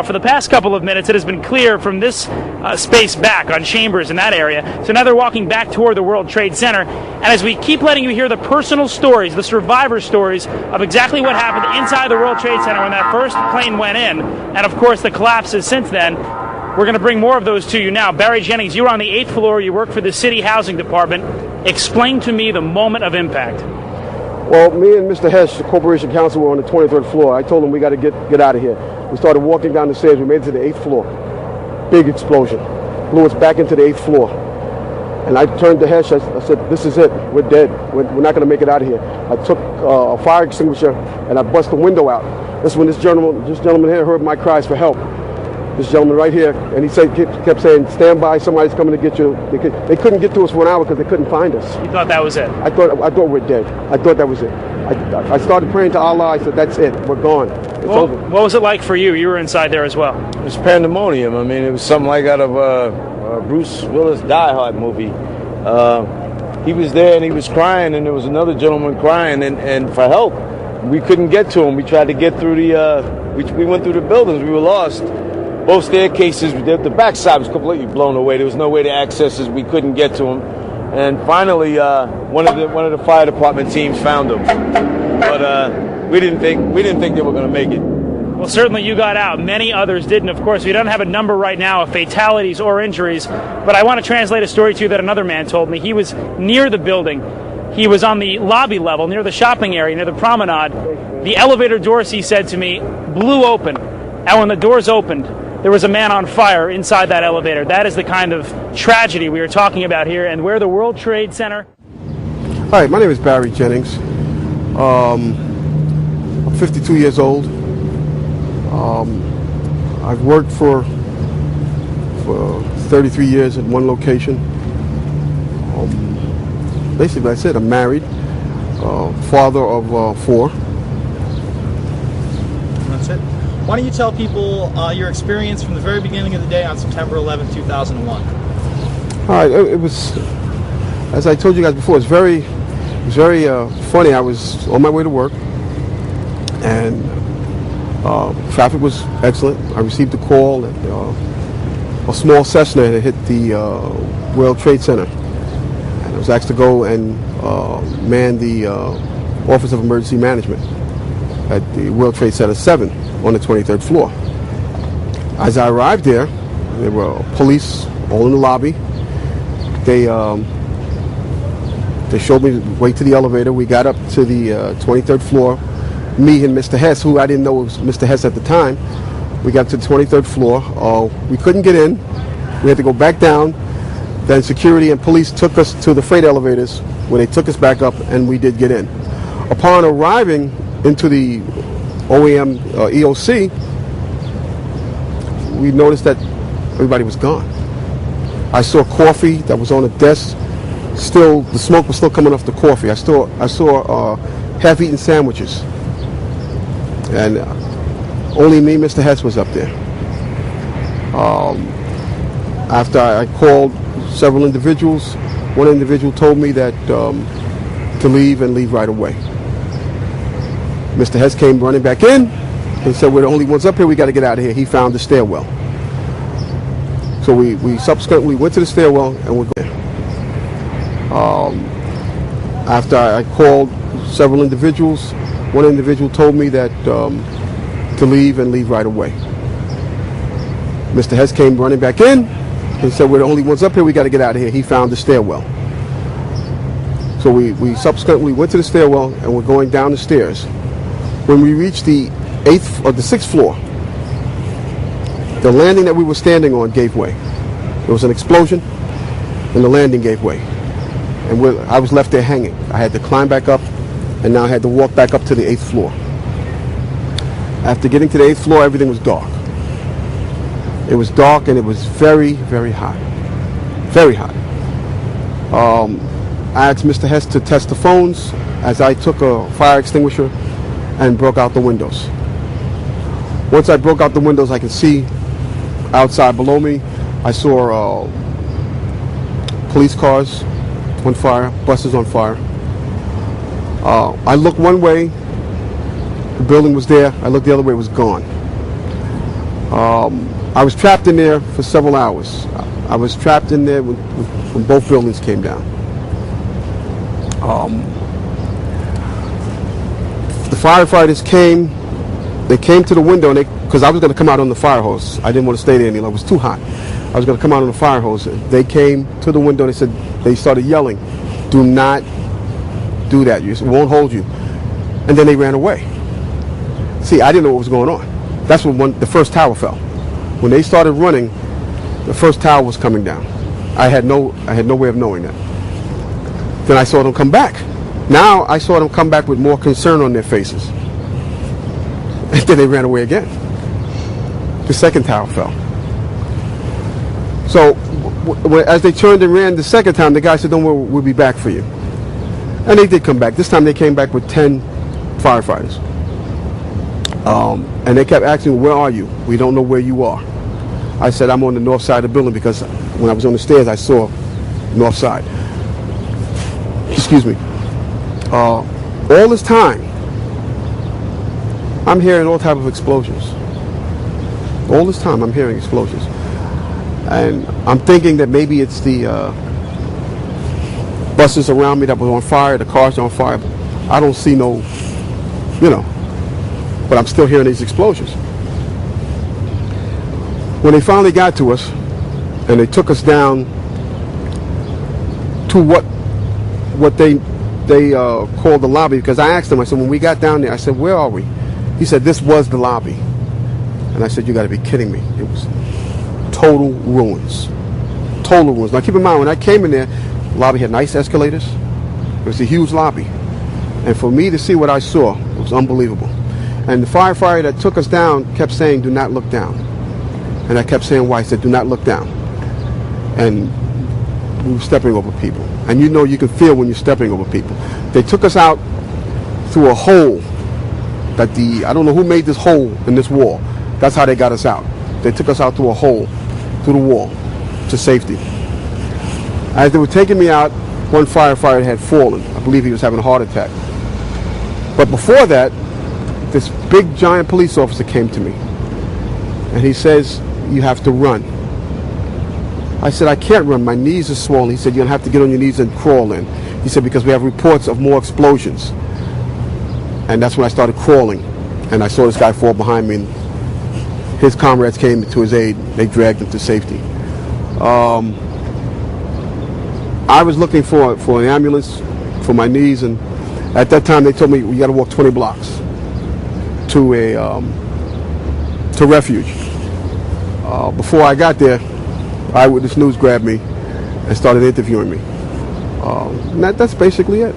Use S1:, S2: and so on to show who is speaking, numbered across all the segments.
S1: for the past couple of minutes, it has been clear from this space back on Chambers in that area. So now they're walking back toward the World Trade Center. And as we keep letting you hear the personal stories, the survivor stories of exactly what happened inside the World Trade Center when that first plane went in, and of course the collapses since then, we're going to bring more of those to you now. Barry Jennings, you were on the 8th floor. You work for the City Housing Department. Explain to me the moment of impact.
S2: Well, me and Mr. Hess, the Corporation Counsel, were on the 23rd floor. I told him we got to get out of here. We started walking down the stairs. We made it to the 8th floor. Big explosion. Blew us back into the 8th floor. And I turned to Hess. I said, this is it. We're dead. We're not going to make it out of here. I took a fire extinguisher and I bust the window out. That's when this gentleman here heard my cries for help. This gentleman right here, and he kept saying, stand by, somebody's coming to get you. They couldn't get to us for an hour because they couldn't find us.
S1: You thought that was it?
S2: I thought we're dead. I thought that was it. I started praying to Allah. I said, that's it. We're gone. It's over. What
S1: was it like for you? You were inside there as well.
S3: It was pandemonium. I mean, it was something like out of a Bruce Willis Die Hard movie. He was there and he was crying, and there was another gentleman crying and for help. We couldn't get to him. We tried to get through we went through the buildings. We were lost. Both staircases, the backside was completely blown away. There was no way to access us. We couldn't get to them. And finally, one of the fire department teams found them. But we didn't think they were going to make it.
S1: Well, certainly you got out. Many others didn't. Of course, we don't have a number right now of fatalities or injuries. But I want to translate a story to you that another man told me. He was near the building. He was on the lobby level, near the shopping area, near the promenade. The elevator doors, he said to me, blew open. And when the doors opened, there was a man on fire inside that elevator. That is the kind of tragedy we are talking about here, and we're the World Trade Center.
S2: Hi, my name is Barry Jennings. I'm 52 years old. I've worked for 33 years at one location. Basically, that's it. I'm married, father of 4.
S4: That's it. Why don't you tell people your experience from the very beginning of the day on September 11, 2001?
S2: All right, it was, as I told you guys before, it was very funny. I was on my way to work, and traffic was excellent. I received a call that a small Cessna had hit the World Trade Center, and I was asked to go and man the Office of Emergency Management at the World Trade Center 7 on the 23rd floor. As I arrived there were police all in the lobby. They showed me the way to the elevator. We got up to the 23rd floor. Me and Mr. Hess, who I didn't know was Mr. Hess at the time, we got to the 23rd floor. We couldn't get in. We had to go back down. Then security and police took us to the freight elevators, where they took us back up, and we did get in. Upon arriving into the OEM EOC, we noticed that everybody was gone. I saw coffee that was on a desk. Still, the smoke was still coming off the coffee. I saw half-eaten sandwiches, and only me, Mr. Hess, was up there. After I called several individuals, one individual told me that to leave and leave right away. Mr. Hess came running back in and said, we're the only ones up here, we got to get out of here. He found the stairwell. So we subsequently went to the stairwell and we're going. After I called several individuals, one individual told me that to leave and leave right away. Mr. Hess came running back in and said, we're the only ones up here, we got to get out of here. He found the stairwell. So we subsequently went to the stairwell and we're going down the stairs. When we reached the 8th or the 6th floor, the landing that we were standing on gave way. There was an explosion and the landing gave way. And I was left there hanging. I had to climb back up, and now I had to walk back up to the 8th floor. After getting to the 8th floor, everything was dark. It was dark and it was very, very hot. Very hot. I asked Mr. Hess to test the phones as I took a fire extinguisher and broke out the windows. Once I broke out the windows, I could see outside below me. I saw police cars on fire, buses on fire. I looked one way, the building was there. I looked the other way, it was gone. I was trapped in there for several hours. I was trapped in there when both buildings came down. The firefighters came. They came to the window, and because I was going to come out on the fire hose. I didn't want to stay there any longer. It was too hot. I was going to come out on the fire hose. They came to the window. They started yelling, "Do not do that. It won't hold you." And then they ran away. See, I didn't know what was going on. That's when the first tower fell. When they started running, the first tower was coming down. I had no way of knowing that. Then I saw them come back. Now I saw them come back with more concern on their faces. And then they ran away again. The second tower fell. So as they turned and ran the second time, the guy said, "Don't worry, we'll be back for you." And they did come back. This time they came back with 10 firefighters. And they kept asking, "Where are you? We don't know where you are." I said, "I'm on the north side of the building," because when I was on the stairs, I saw north side. Excuse me. All this time, I'm hearing all type of explosions. All this time, I'm hearing explosions. And I'm thinking that maybe it's the buses around me that was on fire, the cars on fire. I don't see no, but I'm still hearing these explosions. When they finally got to us, and they took us down to what they called the lobby, because I asked them, I said, when we got down there, I said, "Where are we?" He said, "This was the lobby." And I said, "You got to be kidding me." It was total ruins. Total ruins. Now keep in mind, when I came in there, the lobby had nice escalators. It was a huge lobby. And for me to see what I saw, it was unbelievable. And the firefighter that took us down kept saying, "Do not look down." And I kept saying, "Why?" He said, "Do not look down." And we were stepping over people. And you can feel when you're stepping over people. They took us out through a hole that I don't know who made this hole in this wall. That's how they got us out. They took us out through a hole, through the wall, to safety. As they were taking me out, one firefighter had fallen. I believe he was having a heart attack. But before that, this big giant police officer came to me. And he says, "You have to run." I said, "I can't run. My knees are swollen." He said, "You're going to have to get on your knees and crawl in." He said, "Because we have reports of more explosions." And that's when I started crawling. And I saw this guy fall behind me. And his comrades came to his aid. They dragged him to safety. I was looking for an ambulance for my knees. And at that time, they told me, "We got to walk 20 blocks to refuge." Before I got there, Eyewitness News grabbed me and started interviewing me. And that's basically it.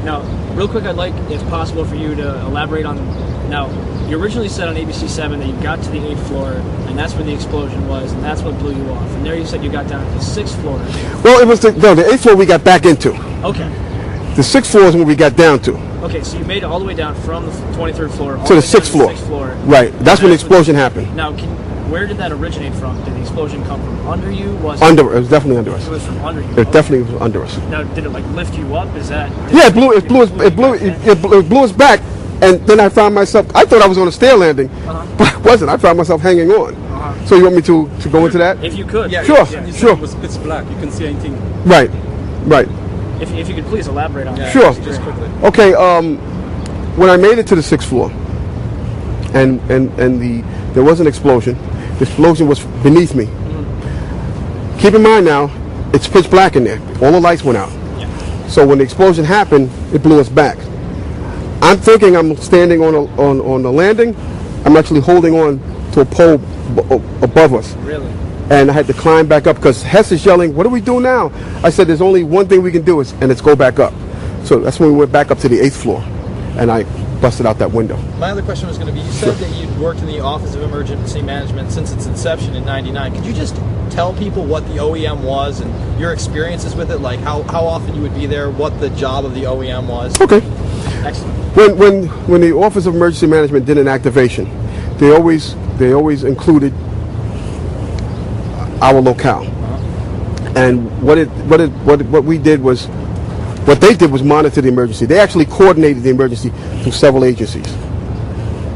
S5: Now, real quick, I'd like, if possible, for you to elaborate on. Now, you originally said on ABC 7 that you got to the 8th floor, and that's where the explosion was, and that's what blew you off. And there you said you got down to the 6th floor.
S2: Well, it was the 8th floor we got back into.
S5: Okay.
S2: The 6th floor is when we got down to.
S5: Okay, so you made it all the way down from the 23rd floor all
S2: to the
S5: way down
S2: 6th floor.
S5: 6th floor.
S2: Right. That's when the explosion happened.
S5: Now, where did that originate from? Did the explosion come from under you?
S2: It was definitely under us.
S5: It was from under you.
S2: It definitely was under us.
S5: Now, did it like lift you up? Is that?
S2: Yeah, it blew us back, and then I found myself. I thought I was on a stair landing, but I wasn't. I found myself hanging on. So you want me to go into that?
S5: If you could.
S6: Yeah,
S2: sure.
S6: It was pitch black. You couldn't see anything.
S2: Right.
S5: If you could please elaborate on that.
S2: Sure.
S6: Just quickly.
S2: Okay. When I made it to the 6th floor, and there was an explosion. The explosion was beneath me. Keep in mind now, it's pitch black in there. All the lights went out.
S5: Yeah.
S2: So when the explosion happened, it blew us back. I'm thinking I'm standing on the landing. I'm actually holding on to a pole above us.
S5: Really?
S2: And I had to climb back up because Hess is yelling, "What do we do now?" I said, "There's only one thing we can do, and it's go back up." So that's when we went back up to the 8th floor, and I busted out that window.
S4: My other question was going to be, you said that you'd worked in the Office of Emergency Management since its inception in '99. Could you just tell people what the OEM was and your experiences with it, like how often you would be there, what the job of the OEM was?
S2: Okay.
S5: Excellent.
S2: When the Office of Emergency Management did an activation, they always included our locale. And what they did was monitor the emergency. They actually coordinated the emergency through several agencies.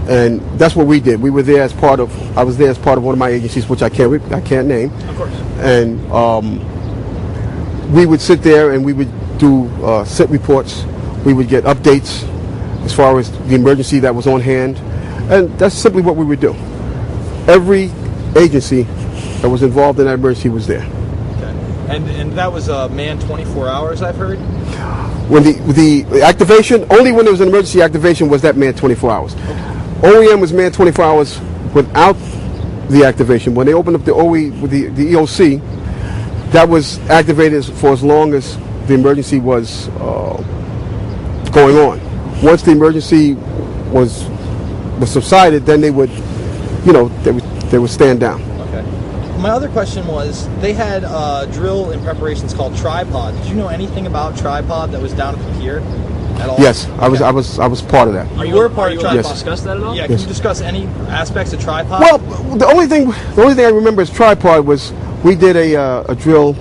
S2: And that's what we did. We were there as part of. I was there as part of one of my agencies, which I can't name.
S5: Of course.
S2: And we would sit there and we would do set reports. We would get updates as far as the emergency that was on hand, and that's simply what we would do. Every agency that was involved in that emergency was there.
S4: Okay. And that was manned 24 hours, I've heard.
S2: When the activation, only when there was an emergency activation was that manned 24 hours. OEM was manned 24 hours without the activation. When they opened up the the EOC, that was activated for as long as the emergency was going on. Once the emergency was subsided, then they would, they would stand down.
S4: Okay. My other question was, they had drill in preparations called Tripod. Did you know anything about Tripod that was down at the pier at all?
S2: Yes, I was part of that.
S4: You were part of Tripod.
S2: Yes.
S5: Discuss that at all?
S4: Yeah. Can you discuss any aspects of Tripod?
S2: Well, the only thing I remember as Tripod was we did a drill,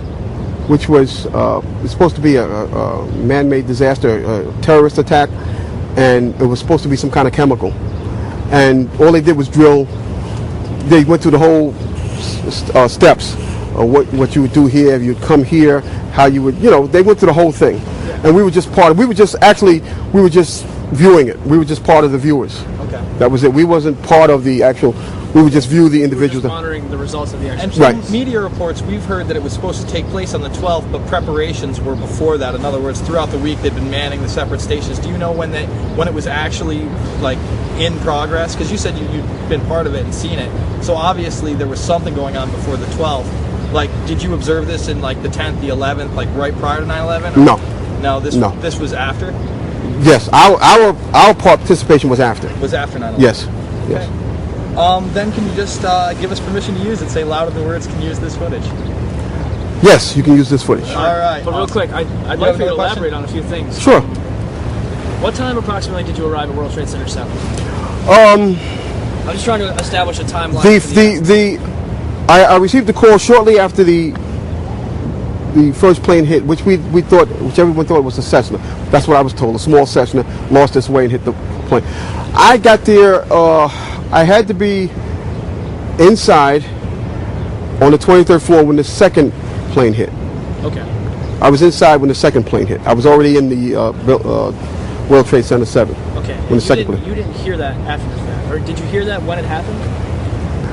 S2: which was supposed to be a man-made disaster, a terrorist attack, and it was supposed to be some kind of chemical. And all they did was drill. They went through the whole steps of what you would do here, if you'd come here, how you would, they went through the whole thing. And we were just we were just viewing it. We were just part of the viewers.
S4: Okay.
S2: That was it. We wasn't part of the actual, we would just view the individuals.
S5: Just monitoring the results of the
S4: And
S5: exercise.
S4: from media reports, we've heard that it was supposed to take place on the 12th, but preparations were before that. In other words, throughout the week, they'd been manning the separate stations. Do you know when it was actually in progress? Because you said you'd been part of it and seen it. So obviously there was something going on before the 12th. Did you observe this in the 10th, the 11th, right prior to 9/11?
S2: No.
S4: No.
S2: No.
S4: This was after.
S2: Yes, our participation was after.
S4: Was after 9/11.
S2: Yes.
S4: Okay. Then can you just give us permission to use it? Say louder than words can use this footage.
S2: Yes, you can use this footage.
S4: All right.
S5: But real quick, I'd
S4: have
S5: like for you to
S4: another question?
S5: elaborate on a few things.
S2: Sure.
S5: What time approximately did you arrive at World Trade Center 7?
S2: Um,
S5: I'm just trying to establish a timeline.
S2: I received the call shortly after the first plane hit, which everyone thought was a Cessna. That's what I was told. A small Cessna lost its way and hit the plane. I got there. I had to be inside on the 23rd floor when the second plane hit.
S5: Okay.
S2: I was inside when the second plane hit. I was already in the World Trade Center 7.
S5: Okay.
S2: When the second plane.
S5: You didn't hear that after the fact, or did you hear that when it happened?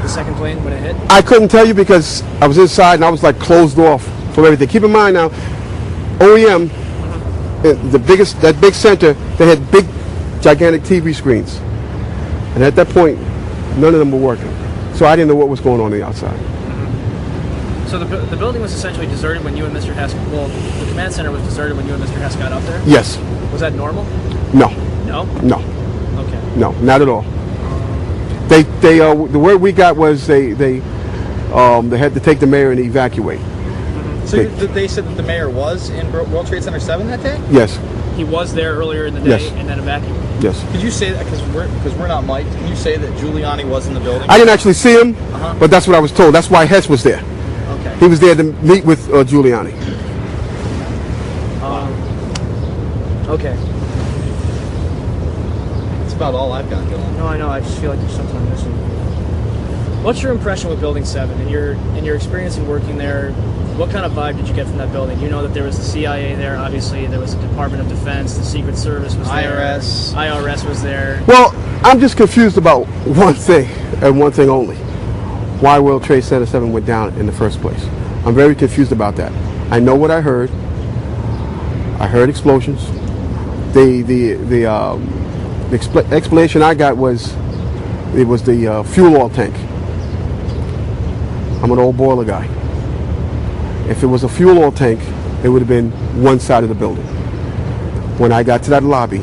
S5: The second plane when it hit?
S2: I couldn't tell you because I was inside and I was closed off from everything. Keep in mind now, OEM, that big center, they had big, gigantic TV screens, and at that point, none of them were working. So I didn't know what was going on the outside.
S5: So the building was essentially deserted when you and Mr. Hess. Well, the command center was deserted when you and Mr. Hess got up there.
S2: Yes.
S5: Was that normal?
S2: No.
S5: No.
S2: No.
S5: Okay.
S2: No, not at all. The word we got was they had to take the mayor and evacuate.
S4: So they said that the mayor was in World Trade Center 7 that day?
S2: Yes.
S5: He was there earlier in the day
S2: Yes.
S5: and then evacuated.
S2: Yes.
S4: Could you say that, because we're not mic'd, can you say that Giuliani was in the building?
S2: I didn't actually see him, but that's what I was told. That's why Hess was there.
S4: Okay.
S2: He was there to meet with Giuliani.
S5: Okay.
S4: That's about all I've got going.
S5: No, I know. I just feel like there's something I'm missing. What's your impression with Building 7 and your experience in working there? What kind of vibe did you get from that building? You know that there was the CIA there, obviously. There was the Department of Defense, the Secret Service was there. IRS was there.
S2: Well, I'm just confused about one thing, and one thing only. Why World Trade Center 7 went down in the first place. I'm very confused about that. I know what I heard. I heard explosions. The explanation I got was it was the fuel oil tank. I'm an old boiler guy. If it was a fuel oil tank, it would have been one side of the building. When I got to that lobby,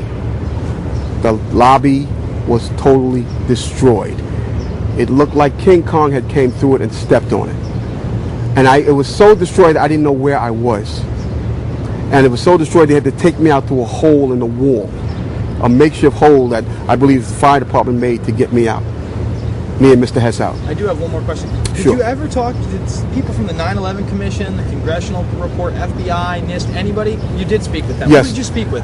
S2: the lobby was totally destroyed. It looked like King Kong had came through it and stepped on it. And it was so destroyed I didn't know where I was. And it was so destroyed they had to take me out through a hole in the wall. A makeshift hole that I believe the fire department made to get me out. Me and Mr. Hess out.
S4: I do have one more question. Did
S2: Sure.
S4: you ever talk to people from the 9/11 Commission, the Congressional Report, FBI, NIST, anybody? You did speak with them.
S2: Yes.
S4: Who did you speak with?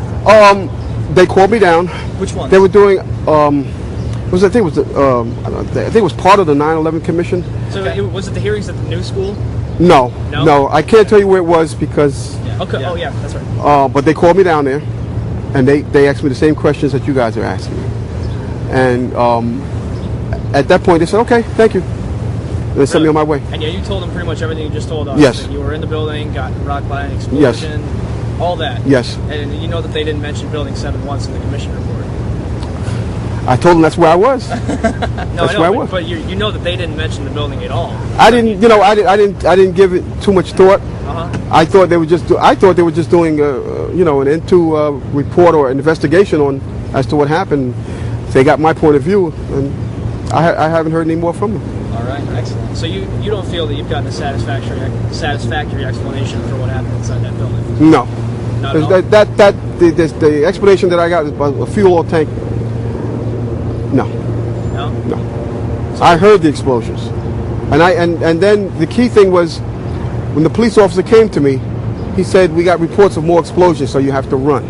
S2: They called me down.
S4: Which one?
S2: They were doing I think it was part of the 9/11 Commission.
S5: So was it the hearings at the new school?
S2: No. I can't tell you where it was because.
S5: Yeah. Okay. Yeah. Oh yeah, that's right.
S2: But they called me down there, and they asked me the same questions that you guys are asking me. And at that point, they said, "Okay, thank you." And they sent me on my way.
S5: And yeah, you told them pretty much everything you just told us.
S2: Yes.
S5: That you were in the building, got rocked by an explosion.
S2: Yes.
S5: All that.
S2: Yes.
S5: And you know that they didn't mention Building 7 once in the commission report.
S2: I told them that's where I was.
S5: No,
S2: That's
S5: I know,
S2: where I was.
S5: but you know that they didn't mention the building at all.
S2: I didn't, I didn't give it too much thought. I thought they were just doing, an into report or investigation on as to what happened. They got my point of view, and I haven't heard any more from them.
S5: All right, excellent. So you don't feel that you've gotten a satisfactory explanation for what happened inside that building?
S2: No.
S5: Not at all?
S2: The explanation that I got is about a fuel oil tank. No. I heard the explosions, and then the key thing was when the police officer came to me, he said, "We got reports of more explosions, so you have to run."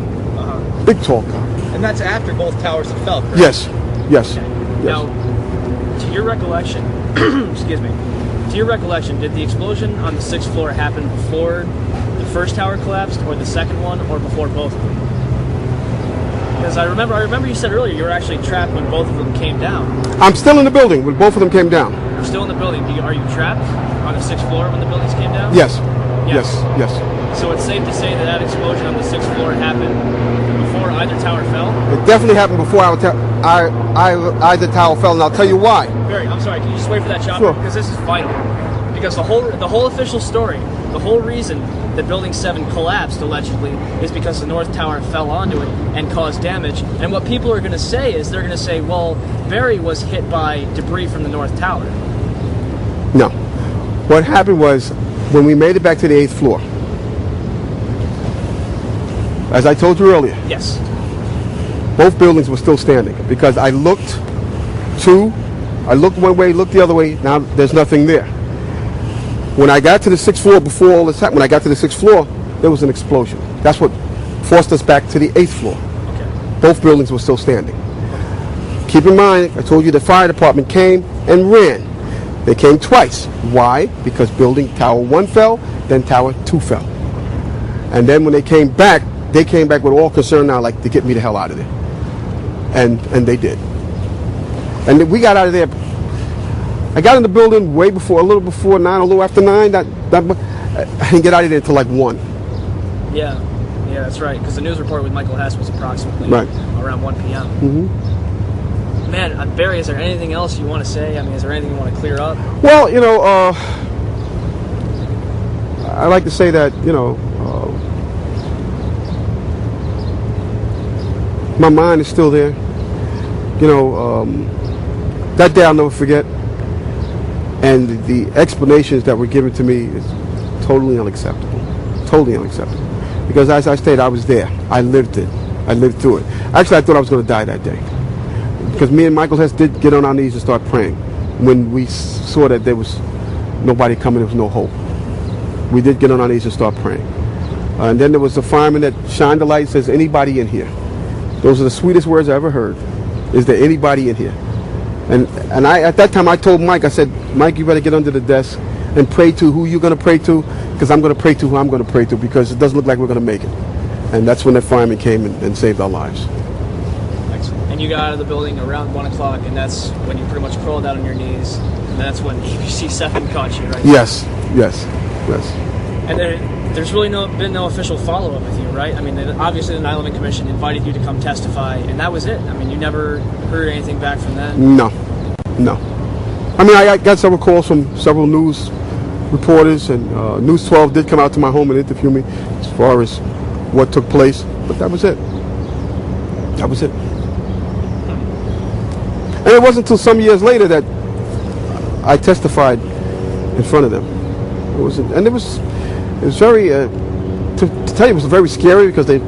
S2: Big tall guy.
S4: And that's after both towers have fell, correct?
S2: Yes. Yes.
S5: Now, to your recollection, excuse me, to your recollection, did the explosion on the 6th floor happen before the first tower collapsed, or the second one, or before both of them? Because I remember you said earlier you were actually trapped when both of them came down.
S2: I'm still in the building when both of them came down.
S5: You're still in the building. Are you trapped on the 6th floor when the buildings came down?
S2: Yes.
S5: Yes.
S2: Yes. Yes.
S5: So it's safe to say that explosion on the 6th floor happened before either tower fell?
S2: It definitely happened before either tower fell, and I'll tell you why.
S5: Barry, I'm sorry. Can you just wait for that chopper?
S2: Sure.
S5: Because this is vital. Because the whole official story, the whole reason that Building 7 collapsed, allegedly, is because the North Tower fell onto it and caused damage. And what people are going to say is, they're going to say, well, Barry was hit by debris from the North Tower.
S2: No. What happened was, when we made it back to the 8th floor, as I told you earlier,
S5: Yes.
S2: both buildings were still standing because I looked one way, looked the other way, now there's nothing there. When I got to the 6th floor, before all this happened, when I got to the 6th floor, there was an explosion. That's what forced us back to the 8th floor.
S5: Okay.
S2: Both buildings were still standing. Keep in mind, I told you the fire department came and ran. They came twice. Why? Because building Tower 1 fell, then Tower 2 fell. And then when they came back with all concern now, like, to get me the hell out of there. And they did. And then we got out of there. I got in the building a little before 9, a little after 9. I didn't get out of there until like 1.
S5: Yeah, that's right. Because the news report with Michael Hess was approximately around 1 p.m.
S2: Mm-hmm.
S5: Man, Barry, is there anything else you want to say? I mean, is there anything you want to clear up?
S2: Well, I like to say that, my mind is still there. That day I'll never forget. And the explanations that were given to me is totally unacceptable. Totally unacceptable. Because as I stated, I was there. I lived it. I lived through it. Actually, I thought I was going to die that day. Because me and Michael Hess did get on our knees and start praying. When we saw that there was nobody coming, there was no hope. We did get on our knees and start praying. And then there was the fireman that shined the light and says, "Anybody in here?" Those are the sweetest words I ever heard. Is there anybody in here? And I, at that time, I told Mike, I said, "Mike, you better get under the desk and pray to who you're going to pray to, because I'm going to pray to who I'm going to pray to, because it doesn't look like we're going to make it." And that's when that fireman came and saved our lives.
S5: Excellent. And you got out of the building around 1 o'clock, and that's when you pretty much crawled out on your knees, and that's when ABC 7 caught you, right?
S2: Yes.
S5: And there's really been no official follow-up with you, right? I mean, obviously the 9/11 Commission invited you to come testify, and that was it. I mean, you never heard anything back from them?
S2: No. I mean, I got several calls from several news reporters, and News 12 did come out to my home and interview me as far as what took place, but that was it. That was it. And it wasn't until some years later that I testified in front of them. It was very, to tell you, it was very scary, because they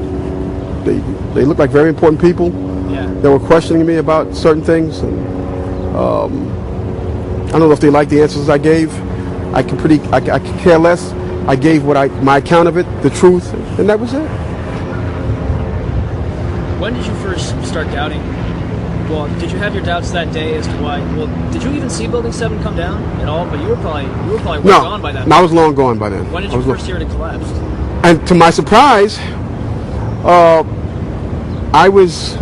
S2: looked like very important people.
S5: Yeah.
S2: They were questioning me about certain things, and I don't know if they liked the answers I gave. I could care less. I gave my account of it, the truth, and that was it.
S5: When did you first start doubting Well, did you have your doubts that day as to why? Well, did you even see Building 7 come down at all? But you were probably well gone by that.
S2: No, I was long gone by then.
S5: When did you first hear it collapsed?
S2: And to my surprise, I was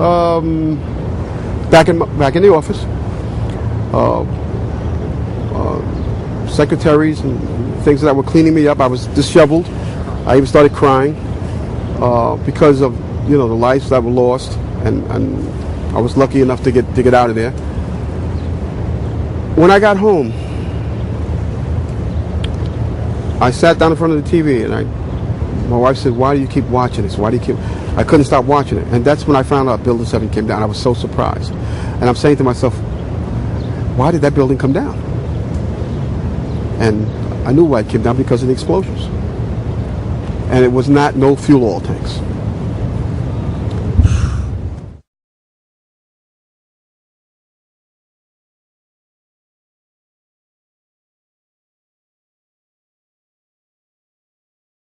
S2: back in the office. Secretaries and things that were cleaning me up. I was disheveled. I even started crying because of the lives that were lost, and I was lucky enough to get out of there. When I got home, I sat down in front of the TV, and my wife said, "Why do you keep watching this? Why do you keep?" I couldn't stop watching it, and that's when I found out Building 7 came down. I was so surprised, and I'm saying to myself, "Why did that building come down?" And I knew why it came down, because of the explosions. And it was no fuel oil tanks.